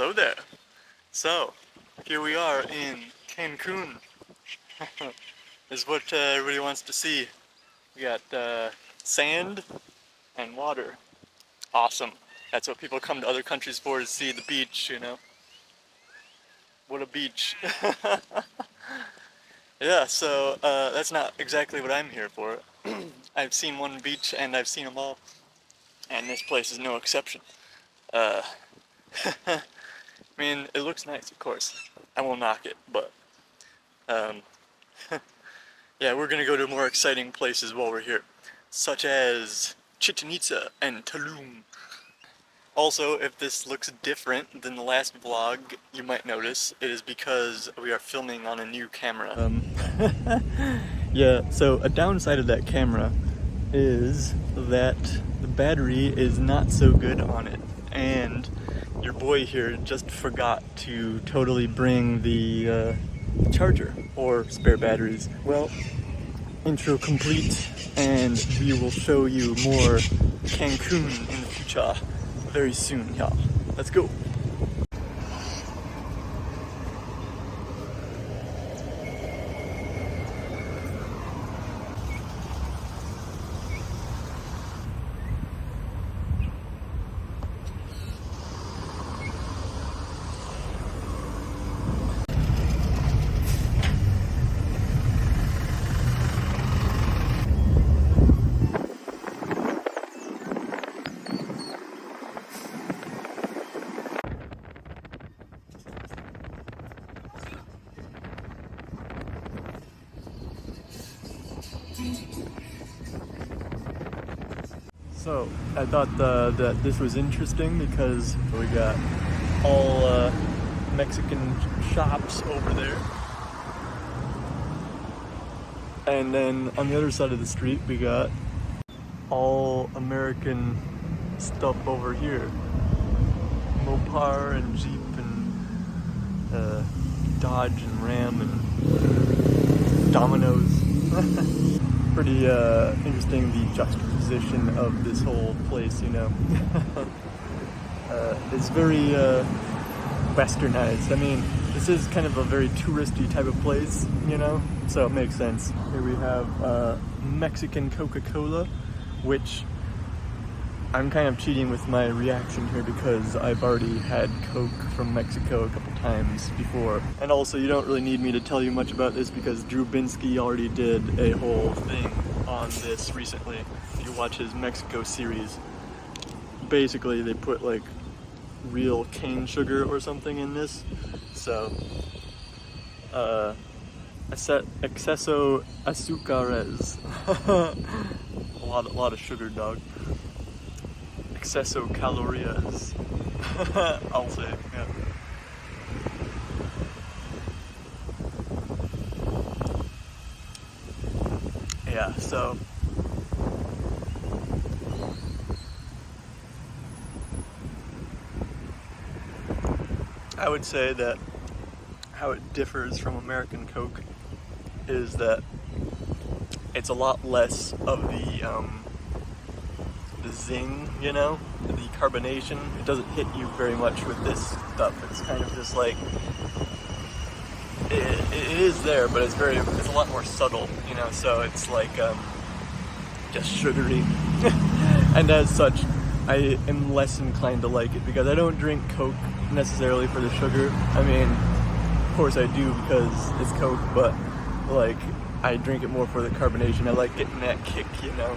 Hello there. So, here we are in Cancun. Is what everybody wants to see. We got sand and water. Awesome. That's what people come to other countries for, to see the beach, you know. What a beach. Yeah, so that's not exactly what I'm here for. I've seen one beach and I've seen them all, and this place is no exception. Uh, I mean, it looks nice, of course. I won't knock it, but um, yeah, we're gonna go to more exciting places while we're here, such as Chichen Itza and Tulum. Also, if this looks different than the last vlog, you might notice it is because we are filming on a new camera. Yeah, so a downside of that camera is that the battery is not so good on it, and your boy here just forgot to totally bring the charger or spare batteries. Well, intro complete, and we will show you more Cancun in the future very soon, y'all. Let's go. So, I thought that this was interesting because we got all Mexican shops over there. And then on the other side of the street, we got all American stuff over here. Mopar and Jeep and Dodge and Ram and Dominoes. Pretty interesting, the juxtaposition of this whole place, you know. It's very westernized. I mean, this is kind of a very touristy type of place, you know, so it makes sense. Here we have Mexican Coca-Cola, which I'm kind of cheating with my reaction here because I've already had Coke from Mexico a couple times before. And also, you don't really need me to tell you much about this because Drew Binsky already did a whole thing on this recently. If you watch his Mexico series, basically they put like real cane sugar or something in this. So, exceso azúcares. a lot of sugar, dog. Exceso calorías. I'll say, yeah. Yeah, so I would say that how it differs from American Coke is that it's a lot less of the zing, you know, the carbonation. It doesn't hit you very much with this stuff. It's kind of just like it is there, but it's a lot more subtle, you know. So it's like just sugary, and as such, I am less inclined to like it because I don't drink Coke necessarily for the sugar. I mean, of course I do because it's Coke, but like I drink it more for the carbonation. I like getting that kick, you know.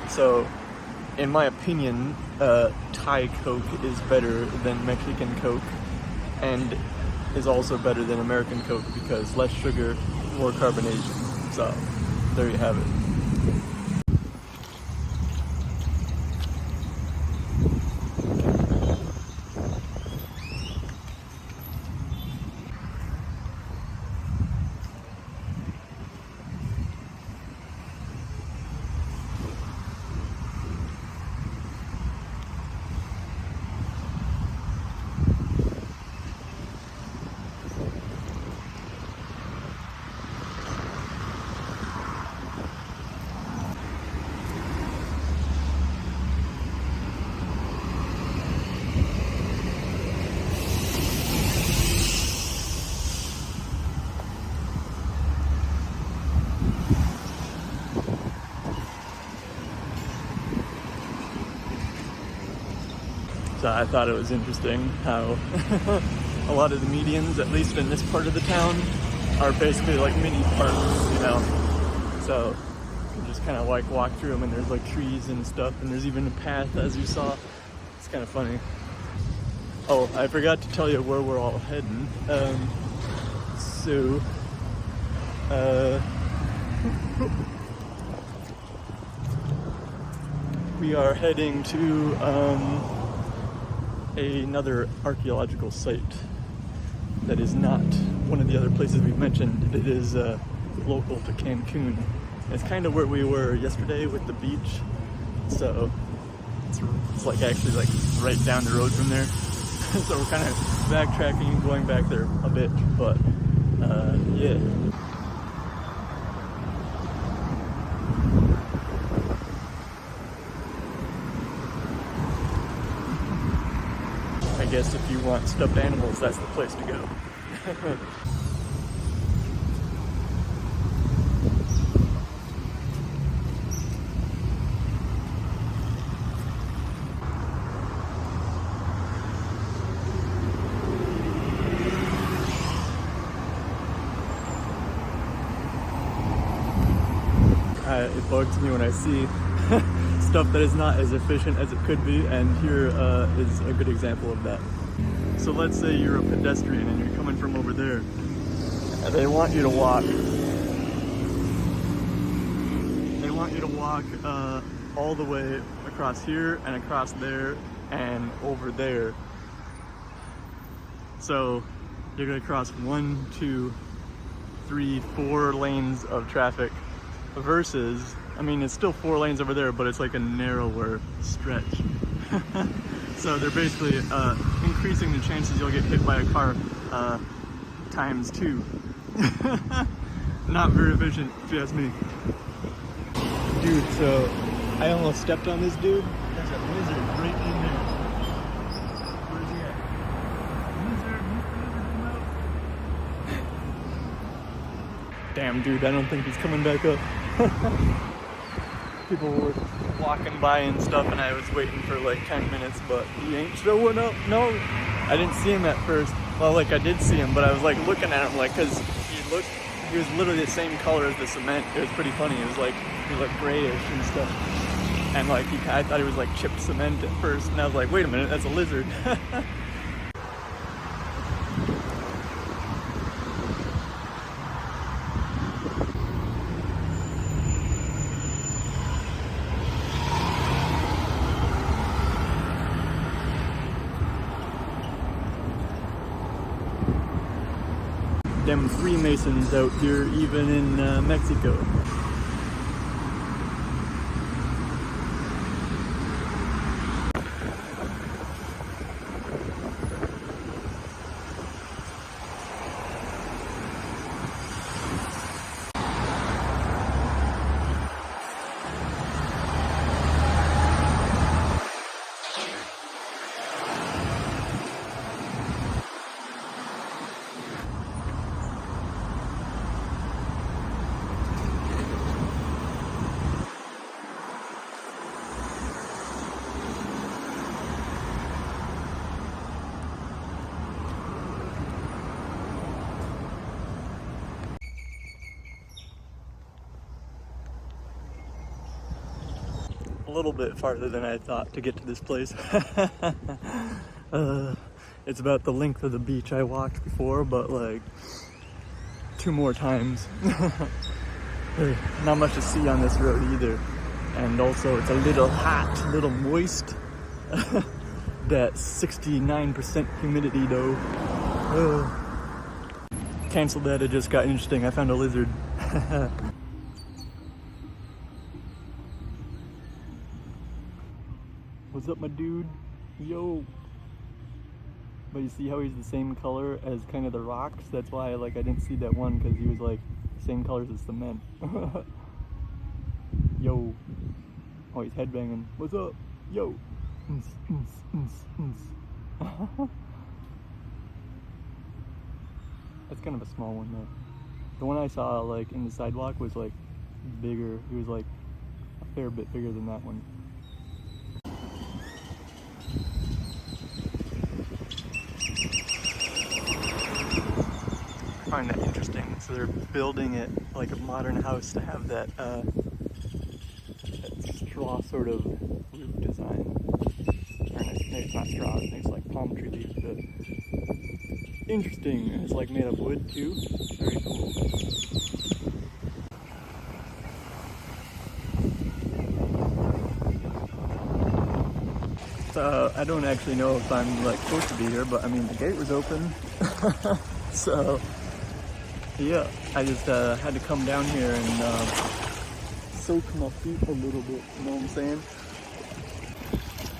So, in my opinion, Thai Coke is better than Mexican Coke, and is also better than American Coke because less sugar, more carbonation. So, there you have it. So I thought it was interesting how a lot of the medians, at least in this part of the town, are basically like mini parks, you know. So you can just kind of like walk through them, and there's like trees and stuff, and there's even a path, as you saw. It's kind of funny. Oh, I forgot to tell you where we're all heading. We are heading to another archaeological site that is not one of the other places we've mentioned. It is local to Cancun. It's kind of where we were yesterday with the beach, so it's like actually like right down the road from there. So we're kind of backtracking and going back there a bit, but yeah. I guess if you want stuffed animals, that's the place to go. It bugs me when I see stuff that is not as efficient as it could be, and here is a good example of that. So let's say you're a pedestrian and you're coming from over there, and they want you to walk. They want you to walk all the way across here and across there and over there. So you're gonna cross 1, 2, 3, 4 lanes of traffic. Versus, I mean, it's still 4 lanes over there, but it's like a narrower stretch. So they're basically increasing the chances you'll get hit by a car times 2. Not very efficient, if you ask me. Dude, so I almost stepped on this dude. There's a lizard right in there. Where's he at? Lizard, come out. Damn, dude, I don't think he's coming back up. People were walking by and stuff, and I was waiting for like 10 minutes, but he ain't showing up. No, I didn't see him at first. Well, like I did see him, but I was like looking at him like, cause he was literally the same color as the cement. It was pretty funny. He was like grayish and stuff, and like I thought he was like chipped cement at first, and I was like, wait a minute, that's a lizard. Them Freemasons out here, even in Mexico. A little bit farther than I thought to get to this place. It's about the length of the beach I walked before, but like 2 more times. Not much to see on this road either. And also it's a little hot, a little moist. That 69% humidity though. Cancel that, it just got interesting. I found a lizard. What's up, my dude? Yo. But you see how he's the same color as kind of the rocks? That's why like I didn't see that one, because he was like the same colors as cement. Yo. Oh, he's headbanging. What's up? Yo. That's kind of a small one though. The one I saw like in the sidewalk was like bigger. He was like a fair bit bigger than that one. find that interesting. So they're building it like a modern house to have that, that straw sort of roof design. Or maybe it's not straw, it's like palm tree leaves, but interesting. It's like made of wood too. Very cool. I don't actually know if I'm like supposed to be here, but I mean the gate was open. So yeah, I just had to come down here and soak my feet a little bit, you know what I'm saying?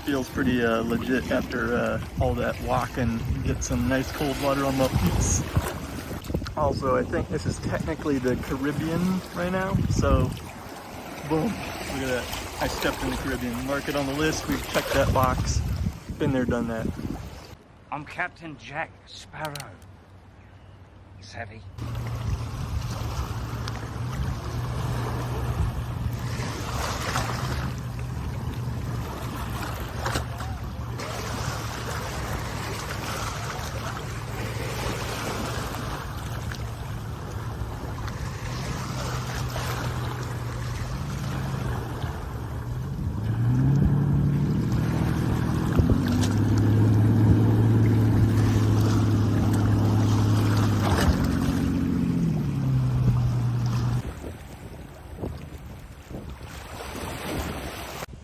Feels pretty legit after all that walking. Get some nice cold water on my feet. Also, I think this is technically the Caribbean right now, so boom, look at that. I stepped in the Caribbean. Mark it on the list, we've checked that box. Been there, done that. I'm Captain Jack Sparrow. Savvy?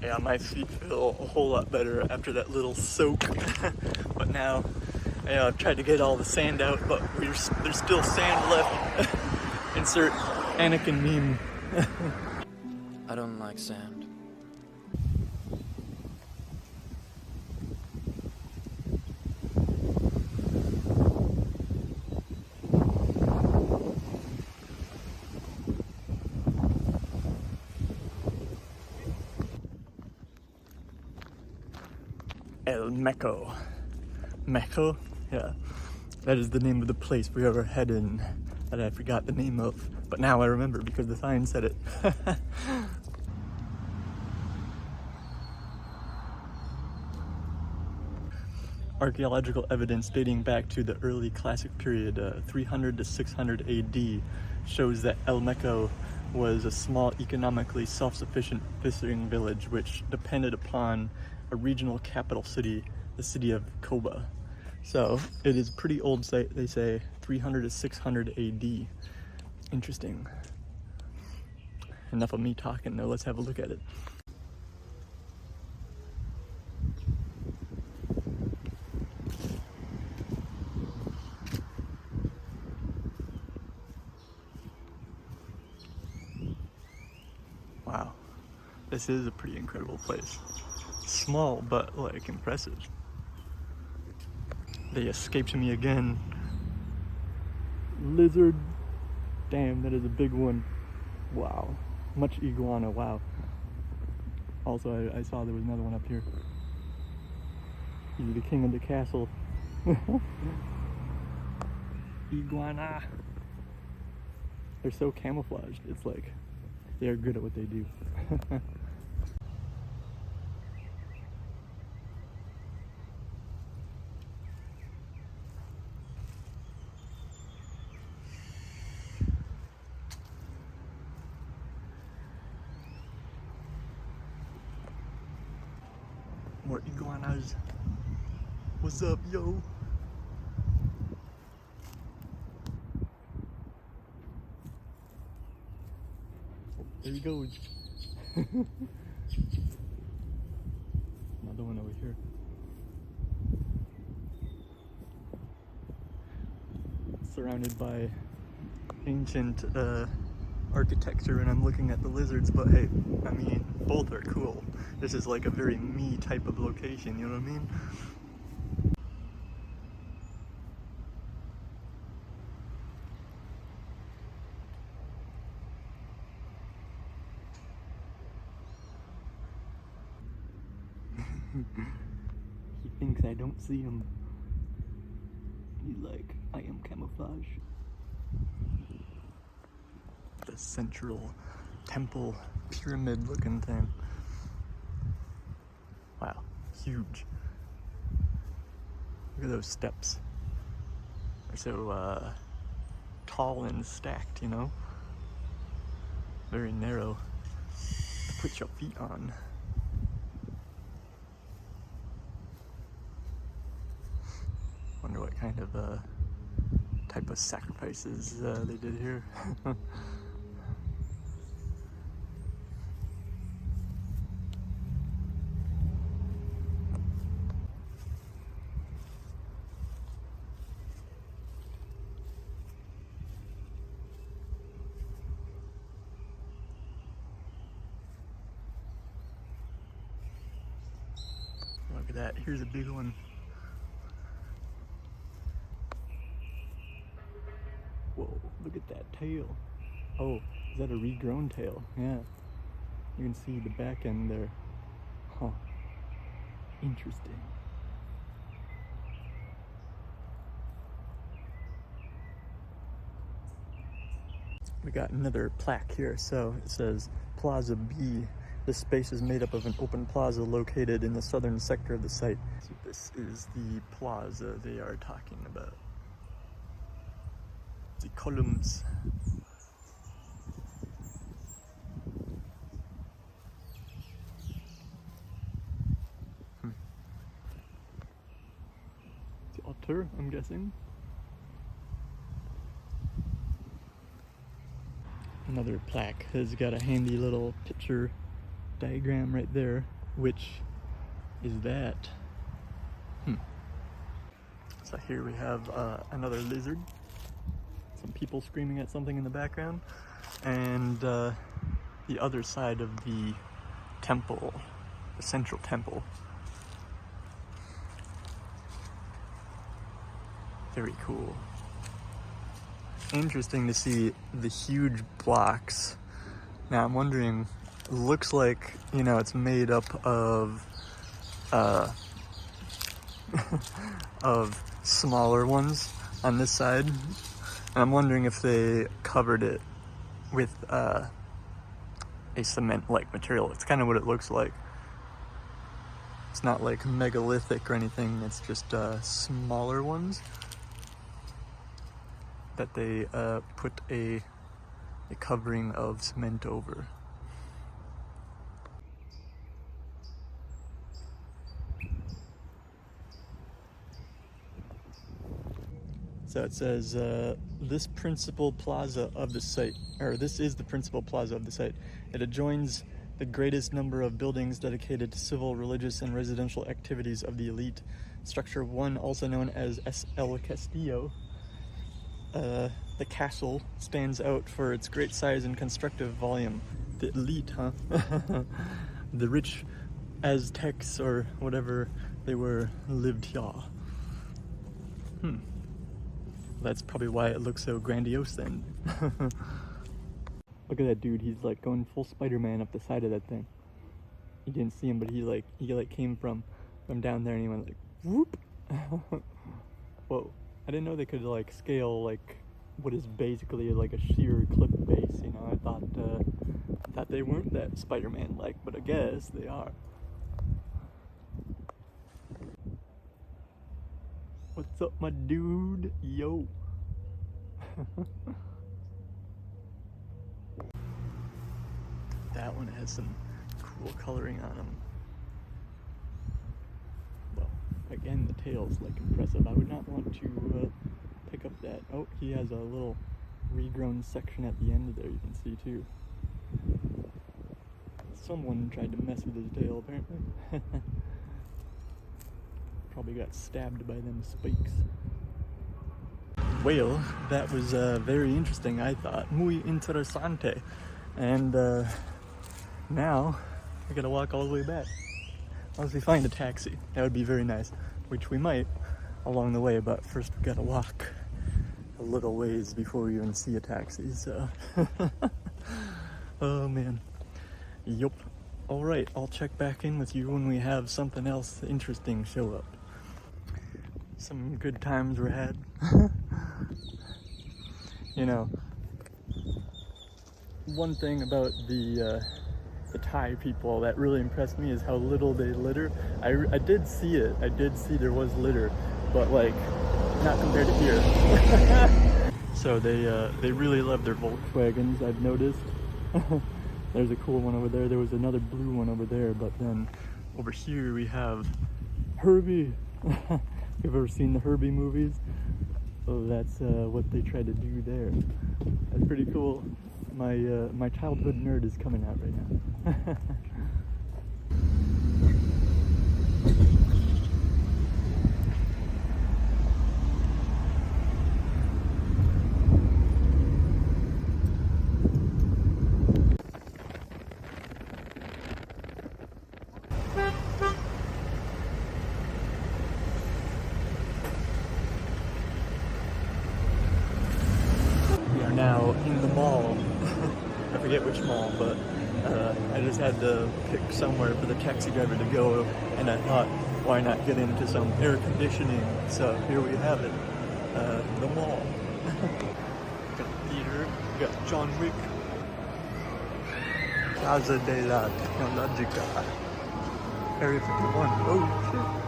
Yeah, my feet feel a whole lot better after that little soak. But now, I've tried to get all the sand out, but there's still sand left. Insert Anakin meme. I don't like sand. El Meco. Meco? Yeah. That is the name of the place we are heading that I forgot the name of. But now I remember because the sign said it. Archaeological evidence dating back to the early classic period, 300 to 600 AD, shows that El Meco was a small, economically self-sufficient fishing village which depended upon a regional capital city, the city of Koba. So it is pretty old site, they say 300 to 600 AD. Interesting. Enough of me talking though, let's have a look at it. Wow, this is a pretty incredible place. Small, but like impressive. They escaped me again. Lizard. Damn, that is a big one. Wow. Much iguana, wow. Also, I saw there was another one up here. He's the king of the castle. Iguana. They're so camouflaged. It's like they're good at what they do. More iguanas. What's up, yo? There he goes. Another one over here. Surrounded by ancient architecture, and I'm looking at the lizards, but hey, I mean, both are cool. This is like a very me type of location, you know what I mean? He thinks I don't see him. He's like, I am camouflage. The central temple pyramid looking thing. Wow, huge. Look at those steps. They're so tall and stacked, you know? Very narrow to put your feet on. Wonder what kind of type of sacrifices they did here. Look at that, here's a big one. Whoa, look at that tail. Oh, is that a regrown tail? Yeah. You can see the back end there. Huh. Interesting. We got another plaque here. So it says Plaza B. This space is made up of an open plaza located in the southern sector of the site. So this is the plaza they are talking about. The columns. The otter, I'm guessing. Another plaque has got a handy little picture diagram right there. Which is that? So here we have another lizard. Some people screaming at something in the background. And the other side of the temple, the central temple. Very cool. Interesting to see the huge blocks. Now I'm wondering, it looks like, you know, it's made up of of smaller ones on this side. And I'm wondering if they covered it with a cement-like material. It's kind of what it looks like. It's not like megalithic or anything, it's just smaller ones that they put a covering of cement over. So it says, this principal plaza of the site, or this is the principal plaza of the site. It adjoins the greatest number of buildings dedicated to civil, religious, and residential activities of the elite. Structure 1, also known as El Castillo, the castle, stands out for its great size and constructive volume. The elite, huh? The rich Aztecs, or whatever they were, lived here. That's probably why it looks so grandiose then. Look at that dude, he's like going full Spider-Man up the side of that thing. You didn't see him, but he came from down there and he went like, whoop! Whoa. I didn't know they could like scale like what is basically like a sheer cliff base, you know. I thought they weren't that Spider-Man like, but I guess they are. What's up, my dude? Yo. That one has some cool coloring on them. Well, again, the tail's like impressive. I would not want to pick up that. Oh, he has a little regrown section at the end there, you can see too. Someone tried to mess with his tail, apparently. Probably got stabbed by them spikes. Well, that was very interesting, I thought. Muy interesante. And now we gotta walk all the way back. Unless we find a taxi, that would be very nice. Which we might along the way, but first we gotta walk a little ways before we even see a taxi, so. Oh man. Yup. Alright, I'll check back in with you when we have something else interesting show up. Some good times were had. You know, one thing about the Thai people that really impressed me is how little they litter. I did see it. I did see there was litter, but like not compared to here. So they really love their Volkswagens, I've noticed. There's a cool one over there. There was another blue one over there, but then over here we have Herbie. You've ever seen the Herbie movies? So that's what they tried to do there. That's pretty cool. My childhood nerd is coming out right now. We are now in the mall. I forget which mall, but I just had to pick somewhere for the taxi driver to go, and I thought, why not get into some air conditioning? So here we have it, the mall. Got the theater, we got John Wick, Casa de la Tecnologica, Area 51. Oh shit.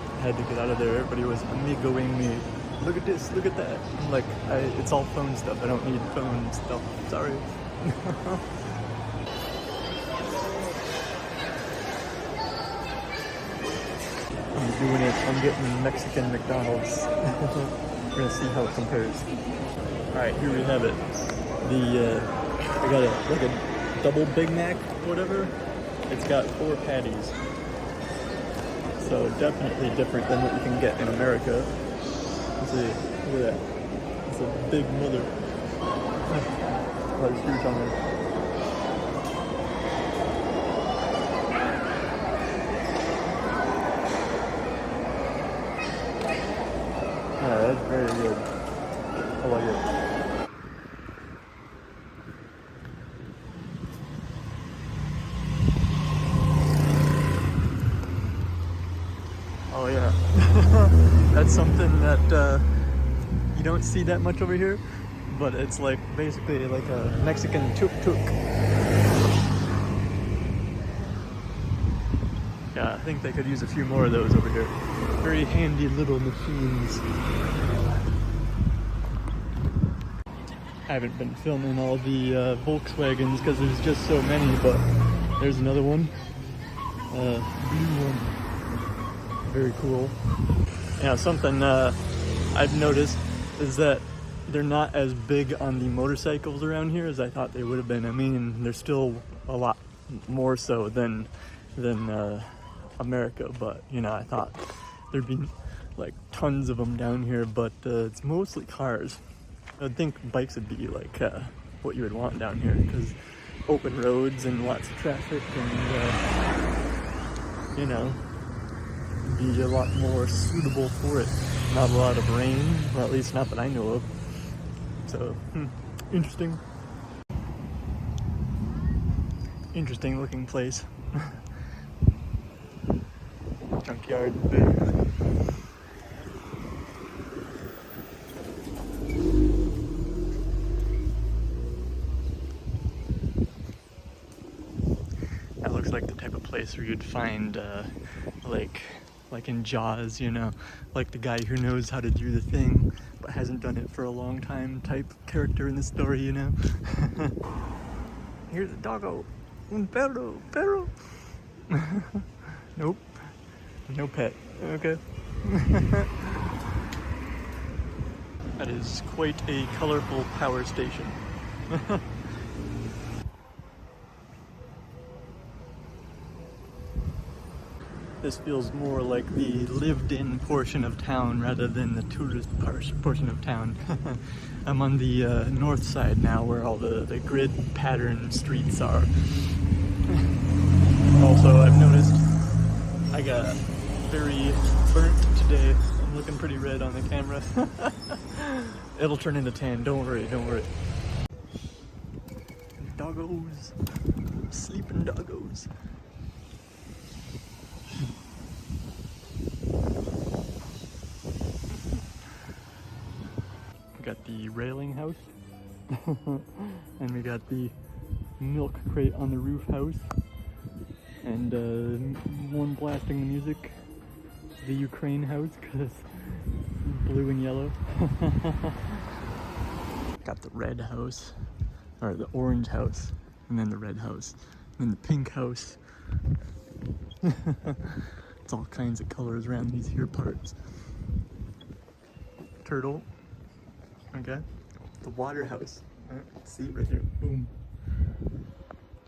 I had to get out of there. Everybody was amigoing me. Look at this, look at that. I'm like, it's all phone stuff. I don't need phone stuff. Sorry. I'm doing it. I'm getting Mexican McDonald's. We're gonna see how it compares. Alright, here we have it. I got like a double Big Mac, whatever. It's got 4 patties. So definitely different than what you can get in America. Let's see, look at that. It's a big mother. That is huge on there. Yeah, that's very good. I like it. Oh yeah, that's something that you don't see that much over here, but it's like basically like a Mexican tuk-tuk. Yeah, I think they could use a few more of those over here. Very handy little machines. I haven't been filming all the Volkswagens because there's just so many, but there's another one. Blue one. Very cool. Yeah, something I've noticed is that they're not as big on the motorcycles around here as I thought they would have been. I mean, they're still a lot more so than America, but you know, I thought there'd be like tons of them down here, but it's mostly cars. I'd think bikes would be like what you would want down here, because open roads and lots of traffic and you know, be a lot more suitable for it. Not a lot of rain, or at least not that I know of. So, interesting. Interesting looking place. Junkyard big. That looks like the type of place where you'd find like in Jaws, you know, like the guy who knows how to do the thing but hasn't done it for a long time type character in the story, you know. Here's a doggo, un perro. Nope, no pet. Okay. That is quite a colorful power station. This feels more like the lived-in portion of town rather than the tourist portion of town. I'm on the north side now, where all the grid pattern streets are. Also, I've noticed I got very burnt today. I'm looking pretty red on the camera. It'll turn into tan, don't worry, don't worry. doggos. Sleeping doggos. We got the railing house. And we got the milk crate on the roof house. And one blasting the music. The Ukraine house, because blue and yellow. Got the red house, or the orange house, and then the red house, and then the pink house. It's all kinds of colors around these here parts. Turtle. Okay. The water house. See right here. Boom.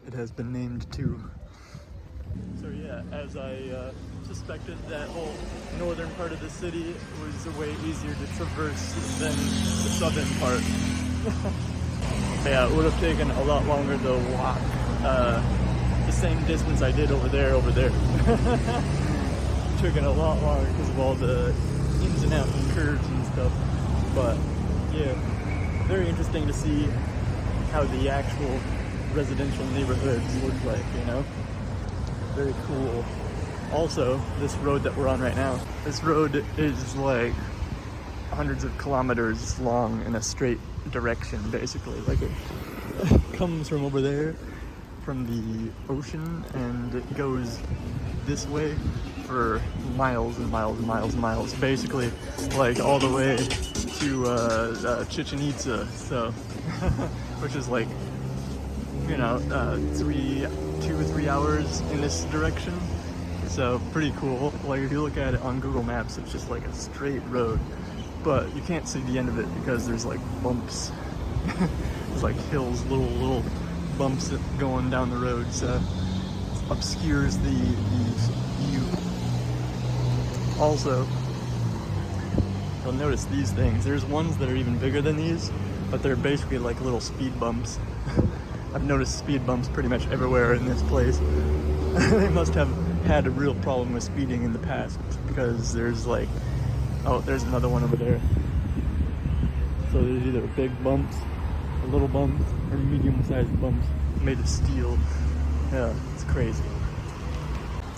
It has been named too. So yeah, as I suspected, that whole northern part of the city was way easier to traverse than the southern part. Yeah, it would have taken a lot longer to walk the same distance I did over there. Taken a lot longer because of all the ins and outs and curves and stuff. But yeah, very interesting to see how the actual residential neighborhoods look like, you know? Very cool. Also, this road that we're on right now, this road is like hundreds of kilometers long in a straight direction, basically. Like it comes from over there, from the ocean, and it goes this way for miles and miles and miles and miles. Basically, like all the way to Chichen Itza, so, which is like, you know, 2 or 3 hours in this direction. So pretty cool. Like if you look at it on Google Maps, it's just like a straight road, but you can't see the end of it because there's like bumps. There's like hills, little bumps going down the road, so it obscures the view. Also, you'll notice these things. There's ones that are even bigger than these, but they're basically like little speed bumps. I've noticed speed bumps pretty much everywhere in this place. They must have had a real problem with speeding in the past, because there's like, oh, there's another one over there. So there's either big bumps, or little bumps, or medium-sized bumps made of steel. Yeah, it's crazy.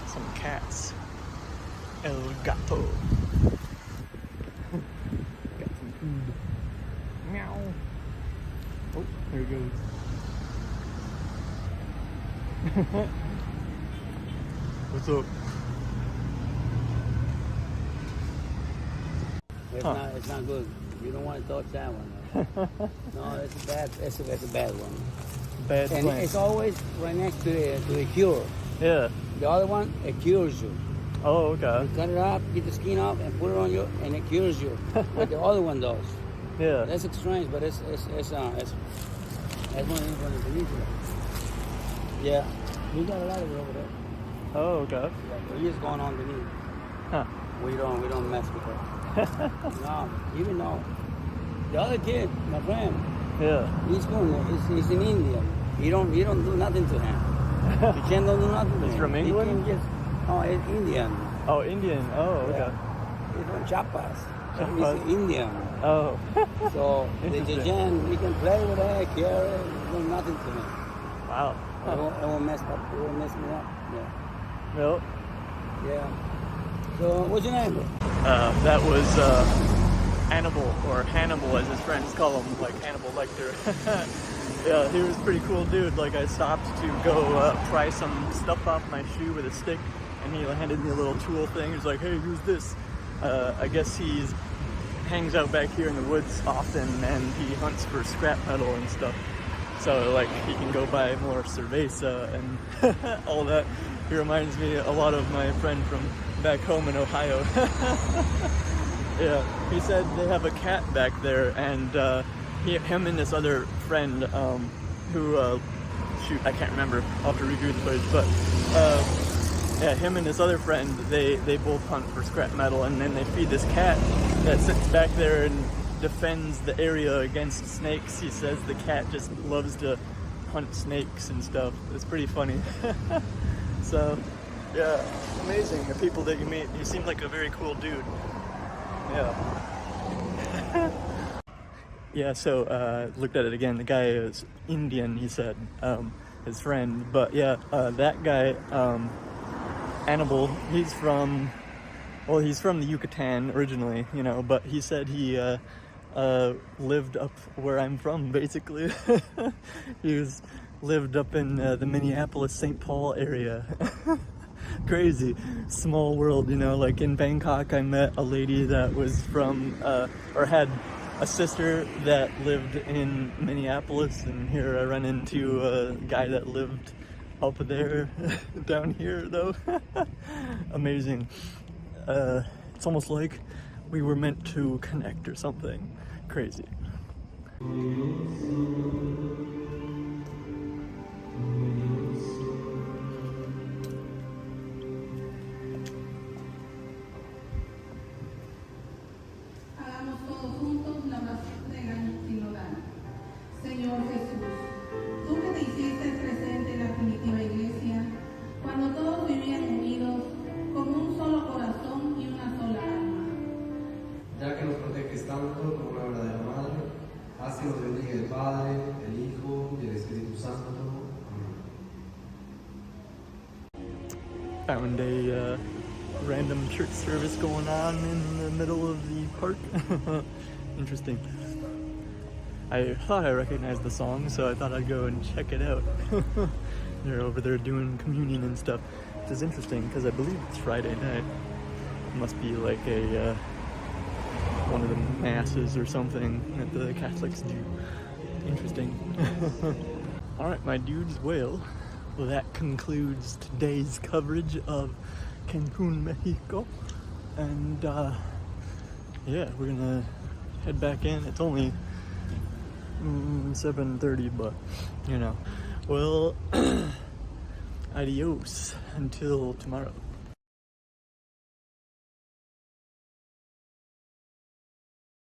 Some cats. El gato. Got some food. Meow. Oh, there he goes. What's up? It's not good. You don't want to touch that one. No, it's a bad. It's a bad one. Bad And plant. it's always right next to the cure. Yeah. The other one, it cures you. Oh, okay. You cut it up, get the skin off, and put it on you, and it cures you. Like the other one does. Yeah. That's strange, but it's one of these ones in Israel. Yeah, we got a lot of it over there. Oh, okay. Yeah, but it's going on beneath. Huh. We don't mess with it. No, even though the other kid, my friend, Yeah. he's an Indian. You don't do nothing to him. You can't do nothing to him. He's from He England? can oh, he's Indian. Oh, Indian. Oh, okay. Yeah. He's from Chiapas. So Chiapas. he's Indian. Oh. So the Interesting. Jajan, he can play with it, carry it, do nothing to me. Wow. It won't mess up. It won't mess me up. Yeah. Well, Yeah. So what's your name? that was Hannibal, or Hannibal as his friends call him, like Hannibal Lecter. Yeah, he was a pretty cool dude. Like I stopped to go pry some stuff off my shoe with a stick, and he handed me a little tool thing. He was like, "Hey, use this." I guess he's hangs out back here in the woods often, and he hunts for scrap metal and stuff. So like he can go buy more cerveza and all that. He reminds me a lot of my friend from back home in Ohio. Yeah, he said they have a cat back there, and him and this other friend who, shoot, I can't remember, I'll have to review the footage, but yeah, him and this other friend, they both hunt for scrap metal, and then they feed this cat that sits back there and defends the area against snakes. He says the cat just loves to hunt snakes and stuff. It's pretty funny. So, yeah, amazing, the people that you meet. You seem like a very cool dude. Yeah. Yeah, so looked at it again. The guy is Indian, he said, his friend. But yeah, that guy, Annibal, he's from the Yucatan originally, you know, but he said he lived up where I'm from, basically. Lived up in the Minneapolis, St. Paul area. Crazy. Small world, you know, like in Bangkok, I met a lady that was from, or had a sister that lived in Minneapolis, and here I run into a guy that lived up there, down here, though. Amazing. It's almost like we were meant to connect or something. Crazy. Hagamos todos juntos la oración sinodal. Señor Jesús, tú que te hiciste presente en la primitiva iglesia, cuando todos vivían unidos, como un solo corazón y una sola alma. Ya que nos proteges tanto como una verdadera madre, haz que nos bendiga el Padre, el Hijo y el Espíritu Santo. Amén. Found a random church service going on in the middle of the park. Interesting. I thought I recognized the song, so I thought I'd go and check it out. They're over there doing communion and stuff. This is interesting because I believe it's Friday night. It must be like a one of the masses or something that the Catholics do. Interesting. Alright, my dudes, well, that concludes today's coverage of Cancun, Mexico. And yeah, we're gonna head back in. It's only 7:30, but you know. Well, adios until tomorrow.